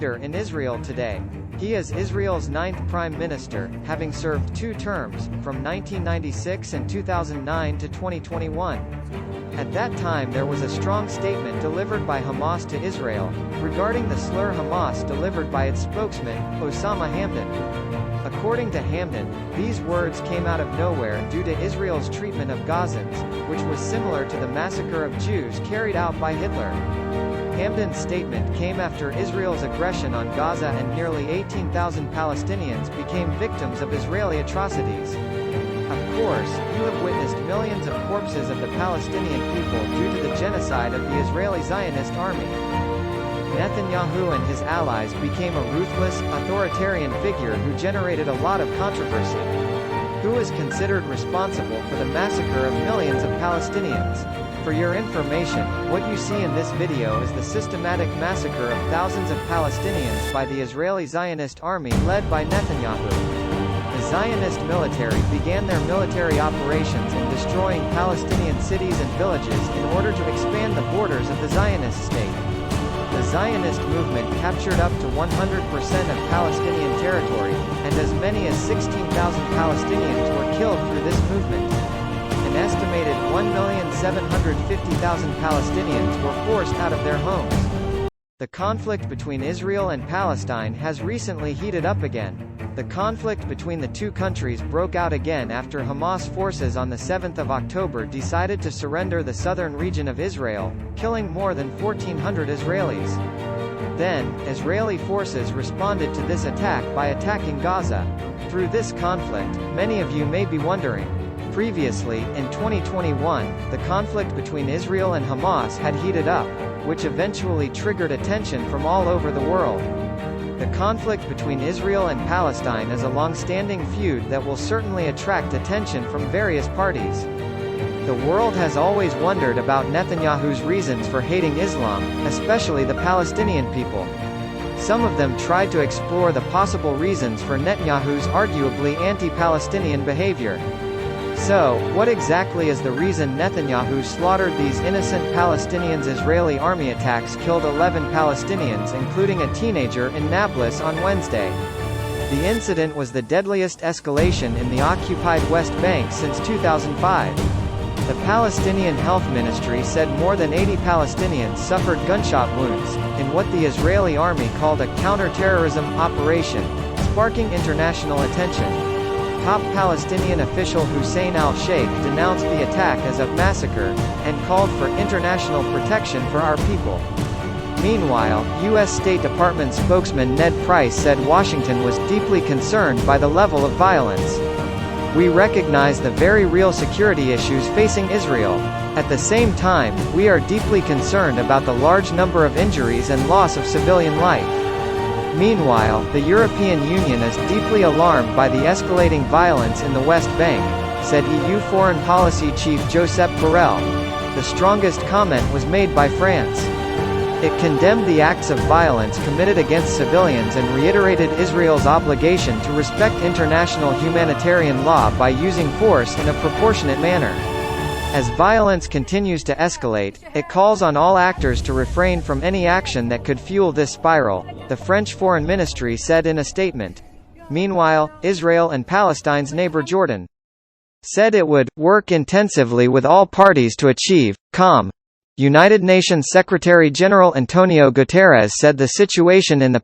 in Israel today. He is Israel's 9th Prime Minister, having served 2 terms, from 1996 and 2009 to 2021. At that time there was a strong statement delivered by Hamas to Israel, regarding the slur Hamas delivered by its spokesman, Osama Hamdan. According to Hamdan, these words came out of nowhere due to Israel's treatment of Gazans, which was similar to the massacre of Jews carried out by Hitler. Hamdan's statement came after Israel's aggression on Gaza and nearly 18,000 Palestinians became victims of Israeli atrocities. Of course, you have witnessed millions of corpses of the Palestinian people due to the genocide of the Israeli Zionist army. Netanyahu and his allies became a ruthless, authoritarian figure who generated a lot of controversy. Who is considered responsible for the massacre of millions of Palestinians? For your information, what you see in this video is the systematic massacre of thousands of Palestinians by the Israeli Zionist army led by Netanyahu. The Zionist military began their military operations in destroying Palestinian cities and villages in order to expand the borders of the Zionist state. The Zionist movement captured up to 100% of Palestinian territory, and as many as 16,000 Palestinians were killed through this movement. An estimated 1,750,000 Palestinians were forced out of their homes. The conflict between Israel and Palestine has recently heated up again. The conflict between the two countries broke out again after Hamas forces on the 7th of October decided to surrender the southern region of Israel, killing more than 1,400 Israelis. Then, Israeli forces responded to this attack by attacking Gaza. Through this conflict, many of you may be wondering. Previously, in 2021, the conflict between Israel and Hamas had heated up, which eventually triggered attention from all over the world. The conflict between Israel and Palestine is a long-standing feud that will certainly attract attention from various parties. The world has always wondered about Netanyahu's reasons for hating Islam, especially the Palestinian people. Some of them tried to explore the possible reasons for Netanyahu's arguably anti-Palestinian behavior. So, what exactly is the reason Netanyahu slaughtered these innocent Palestinians? Israeli army attacks killed 11 Palestinians including a teenager in Nablus on Wednesday. The incident was the deadliest escalation in the occupied West Bank since 2005. The Palestinian Health Ministry said more than 80 Palestinians suffered gunshot wounds, in what the Israeli army called a counter-terrorism operation, sparking international attention. Top Palestinian official Hussein al-Sheikh denounced the attack as a massacre, and called for international protection for our people. Meanwhile, U.S. State Department spokesman Ned Price said Washington was deeply concerned by the level of violence. We recognize the very real security issues facing Israel. At the same time, we are deeply concerned about the large number of injuries and loss of civilian life. Meanwhile, the European Union is deeply alarmed by the escalating violence in the West Bank, said EU Foreign Policy Chief Josep Borrell. The strongest comment was made by France. It condemned the acts of violence committed against civilians and reiterated Israel's obligation to respect international humanitarian law by using force in a proportionate manner. As violence continues to escalate, it calls on all actors to refrain from any action that could fuel this spiral, the French Foreign Ministry said in a statement. Meanwhile, Israel and Palestine's neighbor Jordan said it would work intensively with all parties to achieve calm. United Nations Secretary-General Antonio Guterres said the situation in the